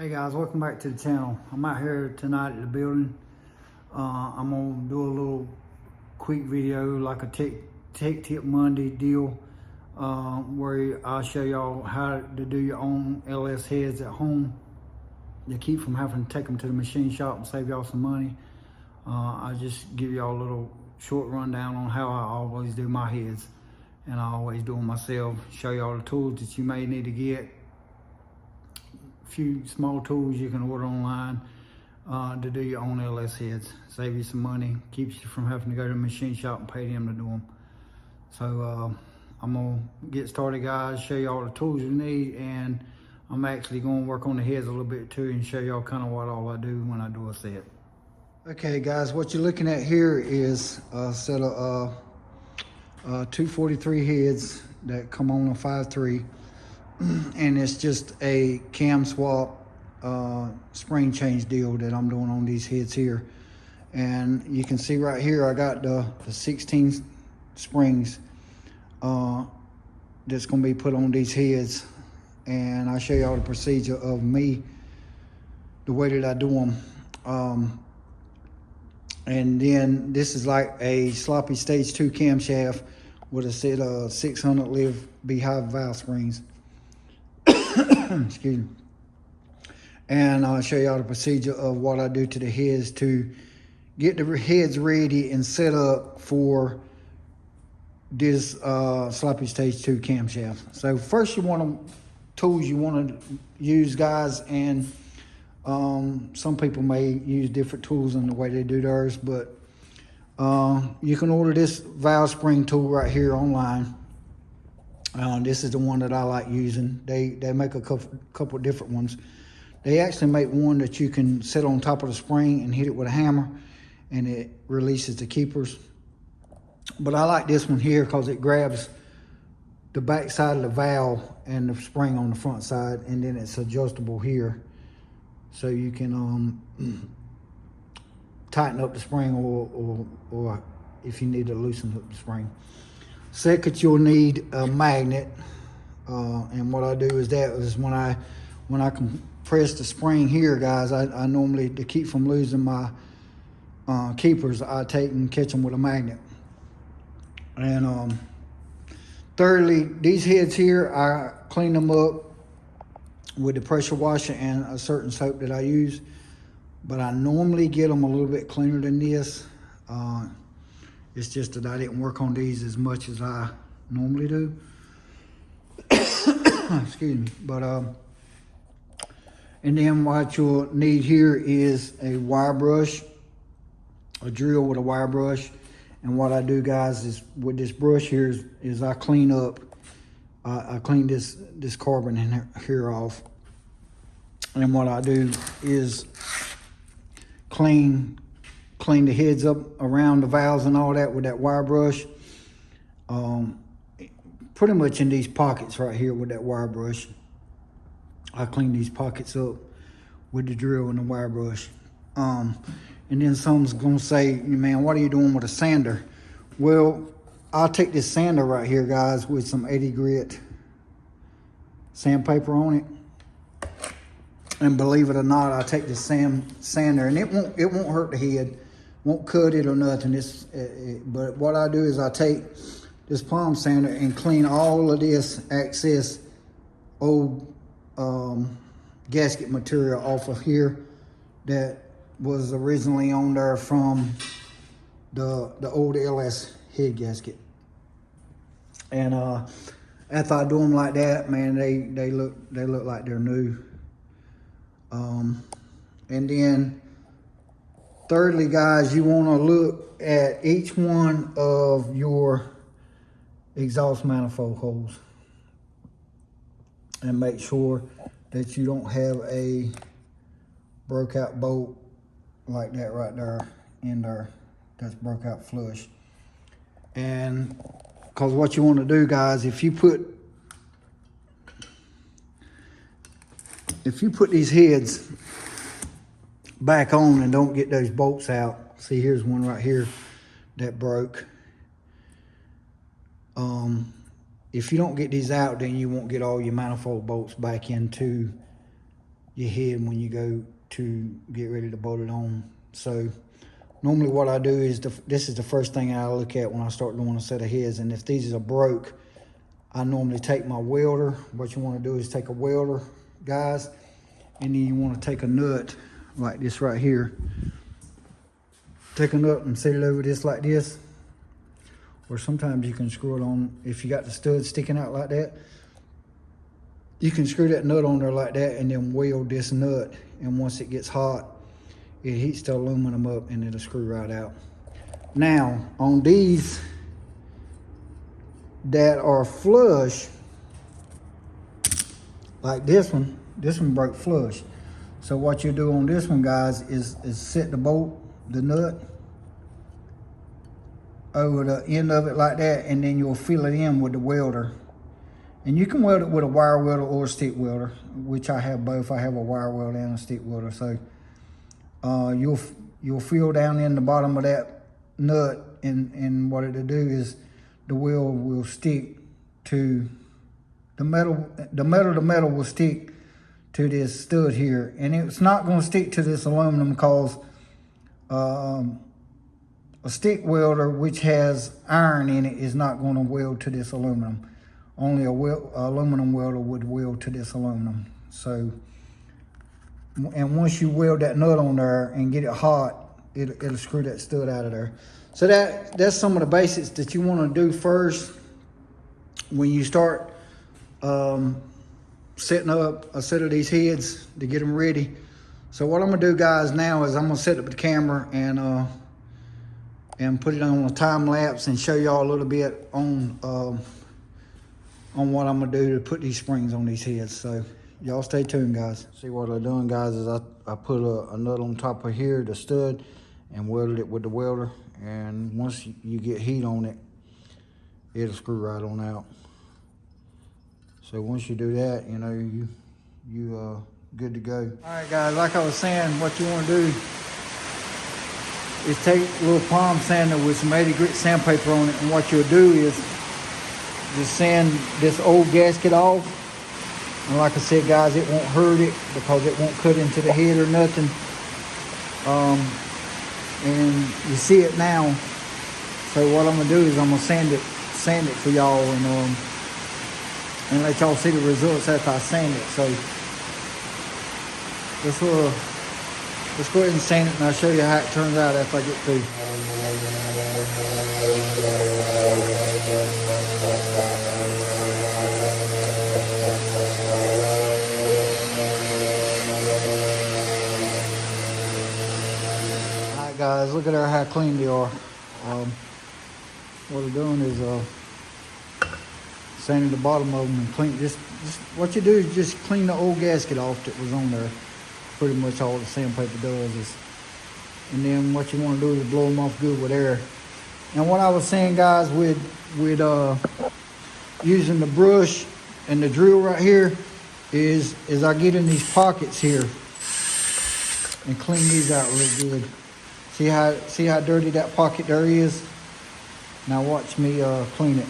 Hey guys, welcome back to the channel. I'm out here tonight at the building. I'm gonna do a little quick video, like a Tech Tip Monday deal, where I'll show y'all how to do your own LS heads at home to keep from having to take them to the machine shop and save y'all some money. I just give y'all a little short rundown on how I always do my heads, and I always do them myself. Show y'all the tools that you may need to get. Few small tools you can order online to do your own LS heads. Save you some money, keeps you from having to go to the machine shop and pay them to do them. So I'm gonna get started, guys, show you all the tools you need, and I'm actually gonna work on the heads a little bit too and show y'all kind of what all I do when I do a set. Okay guys, what you're looking at here is a set of 243 heads that come on a 5.3. And it's just a cam swap spring change deal that I'm doing on these heads here. And you can see right here I got the 16 springs that's going to be put on these heads, and I'll show you all the procedure of me, the way that I do them. And then this is like a sloppy stage 2 camshaft with a set of 600 live beehive valve springs. Excuse me. And I'll show y'all the procedure of what I do to the heads to get the heads ready and set up for this sloppy stage 2 camshaft. So first, you want tools you want to use, guys, and some people may use different tools in the way they do theirs, but you can order this valve spring tool right here online. This is the one that I like using. They make a couple different ones. They actually make one that you can sit on top of the spring and hit it with a hammer, and it releases the keepers. But I like this one here because it grabs the back side of the valve and the spring on the front side, and then it's adjustable here. So you can tighten up the spring or if you need to loosen up the spring. Second, you'll need a magnet, and what I do is when I compress the spring here, guys, I normally, to keep from losing my keepers, I take and catch them with a magnet. And thirdly, these heads here, I clean them up with the pressure washer and a certain soap that I use, but I normally get them a little bit cleaner than this. It's just that I didn't work on these as much as I normally do. Excuse me. But and then what you'll need here is a wire brush, a drill with a wire brush. And what I do, guys, is with this brush here is I clean up. I clean this carbon in here off. And what I do is clean the heads up around the valves and all that with that wire brush. Pretty much in these pockets right here with that wire brush. I clean these pockets up with the drill and the wire brush. And then someone's gonna say, man, what are you doing with a sander? Well, I'll take this sander right here, guys, with some 80 grit sandpaper on it. And believe it or not, I take this sander, and it won't hurt the head, won't cut it or nothing. But what I do is I take this palm sander and clean all of this excess old gasket material off of here that was originally on there from the old LS head gasket. And after I do them like that, man, they look like they're new. And then thirdly, guys, you want to look at each one of your exhaust manifold holes and make sure that you don't have a broke out bolt like that right there in there that's broke out flush. And because what you want to do, guys, if you put these heads back on and don't get those bolts out, see, here's one right here that broke. If you don't get these out, then you won't get all your manifold bolts back into your head when you go to get ready to bolt it on. So normally what I do is, this is the first thing I look at when I start doing a set of heads. And if these are broke, I normally take my welder. What you want to do is take a welder, guys, and then you want to take a nut like this right here. Take a nut and set it over this like this. Or sometimes you can screw it on, if you got the stud sticking out like that, you can screw that nut on there like that and then weld this nut. And once it gets hot, it heats the aluminum up and it'll screw right out. Now, on these that are flush, like this one broke flush. So what you do on this one, guys, is set the bolt, the nut, over the end of it like that, and then you'll fill it in with the welder. And you can weld it with a wire welder or a stick welder, which I have both. I have a wire welder and a stick welder. So you'll feel down in the bottom of that nut, and what it'll do is the weld will stick to the metal. The metal will stick to this stud here, and it's not going to stick to this aluminum because a stick welder which has iron in it is not going to weld to this aluminum. Only a aluminum welder would weld to this aluminum. So, and once you weld that nut on there and get it hot, it'll screw that stud out of there. So that's some of the basics that you want to do first when you start setting up a set of these heads to get them ready. So what I'm gonna do, guys, now is I'm gonna set up the camera and put it on a time lapse and show y'all a little bit on what I'm gonna do to put these springs on these heads. So y'all stay tuned, guys. See what I'm doing, guys, is I put a nut on top of here, the stud, and welded it with the welder. And once you get heat on it, it'll screw right on out. So once you do that, you know, you good to go. All right, guys, like I was saying, what you want to do is take a little palm sander with some 80 grit sandpaper on it, and what you'll do is just sand this old gasket off. And like I said, guys, it won't hurt it because it won't cut into the head or nothing. And you see it now. So what I'm gonna do is I'm gonna sand it for y'all and let y'all see the results after I sand it. So let's go ahead and sand it, and I'll show you how it turns out after I get through. Alright, guys, look at how clean they are. What we're doing is sanding the bottom of them and clean. Just what you do is just clean the old gasket off that was on there. Pretty much all the sandpaper does is, and then what you want to do is blow them off good with air. And what I was saying, guys, with using the brush and the drill right here is I get in these pockets here and clean these out real good. See how dirty that pocket there is? Now watch me clean it.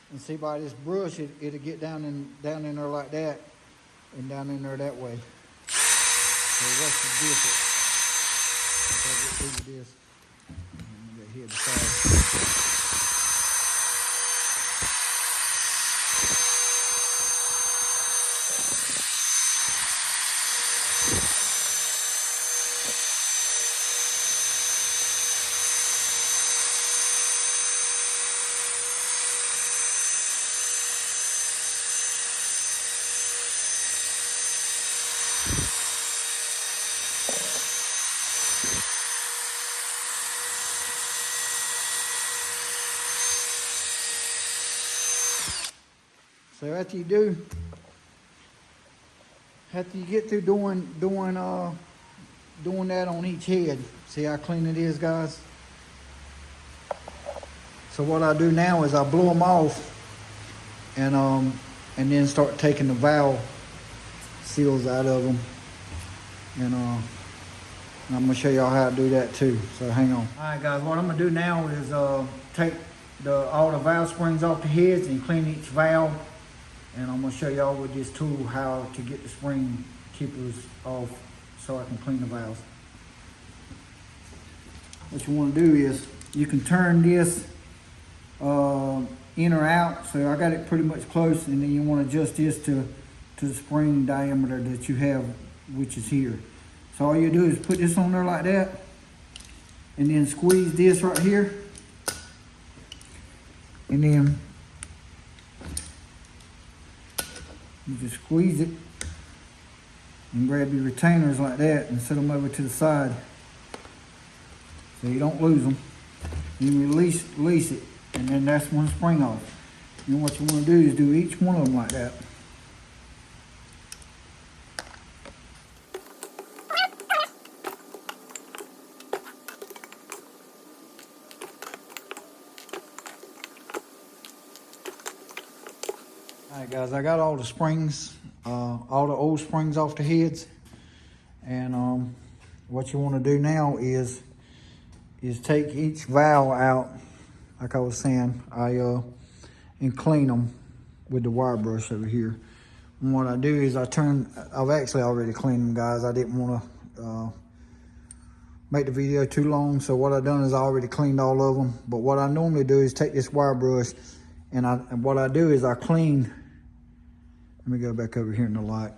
And see, by this brush, it'll get down in there like that, and down in there that way. So watch the difference. If I get through this, I'm gonna get here beside. So after you get through doing that on each head, see how clean it is, guys? So what I do now is I blow them off and then start taking the valve seals out of them, and And I'm gonna show y'all how to do that too, so hang on. All right guys, what I'm gonna do now is take all the valve springs off the heads and clean each valve. And I'm gonna show y'all with this tool how to get the spring keepers off so I can clean the valves. What you wanna do is, you can turn this in or out. So I got it pretty much close, and then you wanna adjust this to the spring diameter that you have, which is here. So all you do is put this on there like that, and then squeeze this right here, and then you just squeeze it and grab your retainers like that and set them over to the side so you don't lose them. You release it, and then that's one spring off. And what you want to do is do each one of them like that. Alright guys, I got all the springs, all the old springs off the heads. And what you want to do now is take each valve out, like I was saying, and clean them with the wire brush over here. And what I do is I've actually already cleaned them, guys. I didn't want to make the video too long, so what I've done is I already cleaned all of them. But what I normally do is take this wire brush, and what I do is I clean. Let me go back over here in the light.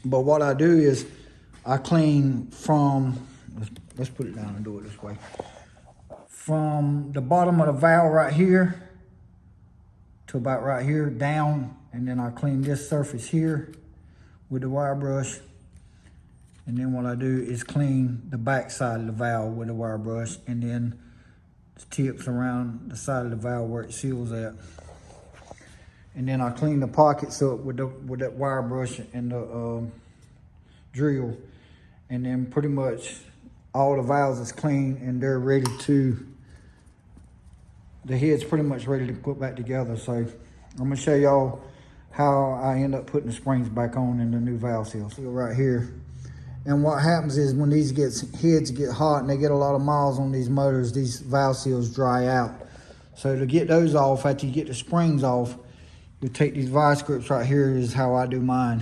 But what I do is I clean from, let's put it down and do it this way. From the bottom of the valve right here to about right here down, and then I clean this surface here with the wire brush. And then what I do is clean the back side of the valve with the wire brush, and then the tips around the side of the valve where it seals at. And then I clean the pockets up with that wire brush and the drill. And then pretty much all the valves is clean, and they're ready to, the head's pretty much ready to put back together. So I'm gonna show y'all how I end up putting the springs back on in the new valve seals. Seal right here. And what happens is when these heads get hot and they get a lot of miles on these motors, these valve seals dry out. So to get those off, after you get the springs off, you take these vice grips right here, is how I do mine.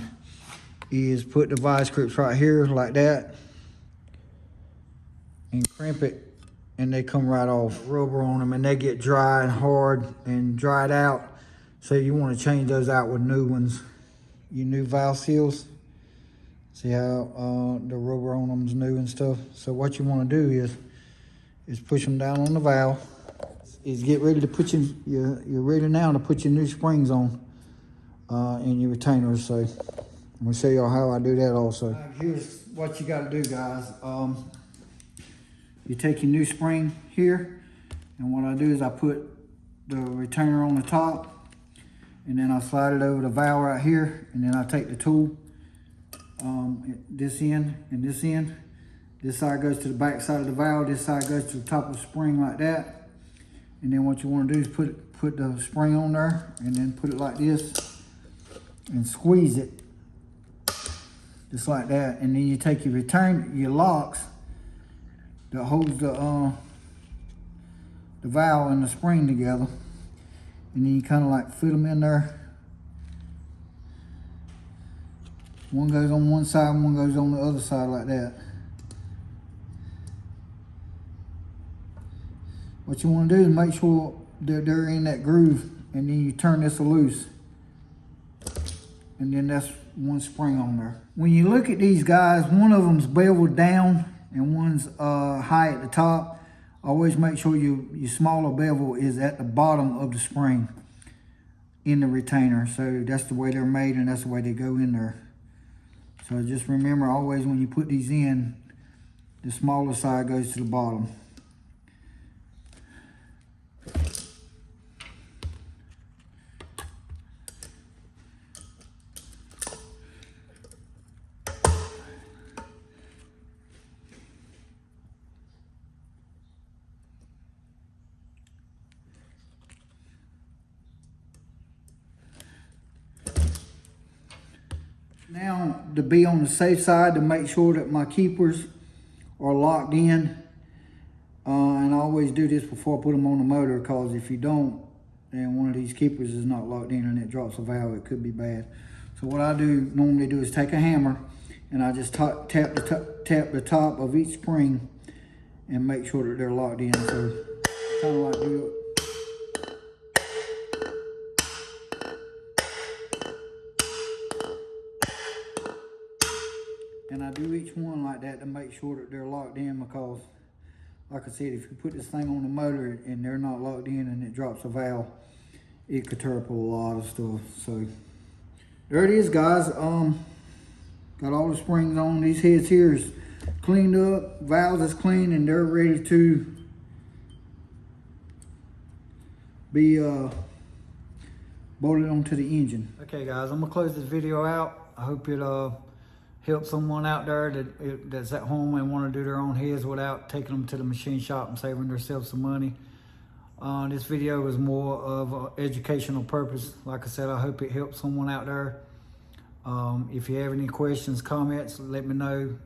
Is put the vice grips right here like that and crimp it, and they come right off. Rubber on them, and they get dry and hard and dried out. So you want to change those out with new ones. Your new valve seals. See how the rubber on them is new and stuff. So what you want to do is push them down on the valve. Is get ready to put you're ready now to put your new springs on in your retainers. So I'm gonna show y'all how I do that also. Here's what you got to do, guys. You take your new spring here, and what I do is I put the retainer on the top, and then I slide it over the valve right here, and then I take the tool, this end and this end. This side goes to the back side of the valve, this side goes to the top of the spring like that. And then what you want to do is put the spring on there, and then put it like this and squeeze it just like that. And then you take your locks that holds the valve and the spring together, and then you kind of like fit them in there. One goes on one side, one goes on the other side like that. What you want to do is make sure that they're in that groove, and then you turn this loose, and then that's one spring on there. When you look at these guys, one of them's beveled down and one's high at the top. Always make sure your smaller bevel is at the bottom of the spring in the retainer. So that's the way they're made, and that's the way they go in there. So just remember, always when you put these in, the smaller side goes to the bottom. Now, to be on the safe side, to make sure that my keepers are locked in. And I always do this before I put them on the motor, because if you don't, and one of these keepers is not locked in and it drops a valve, it could be bad. So what I normally do is take a hammer and I just tap the top of each spring and make sure that they're locked in. So kind of like do it. And I do each one like that to make sure that they're locked in, because like I said, if you put this thing on the motor and they're not locked in and it drops a valve, it could tear up a lot of stuff. So there it is, guys. Got all the springs on. These heads here is cleaned up, valves is clean, and they're ready to be bolted onto the engine. Okay, guys, I'm gonna close this video out. I hope it help someone out there that's at home and want to do their own heads without taking them to the machine shop and saving themselves some money. This video was more of an educational purpose. Like I said, I hope it helps someone out there. If you have any questions, comments, let me know.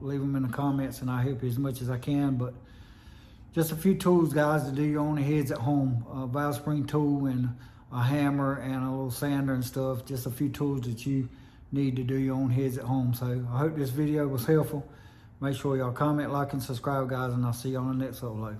Leave them in the comments and I'll help you as much as I can. But just a few tools, guys, to do your own heads at home. A valve spring tool and a hammer and a little sander and stuff. Just a few tools that you need to do your own heads at home. So I hope this video was helpful. Make sure y'all comment, like, and subscribe, guys, and I'll see you on the next upload.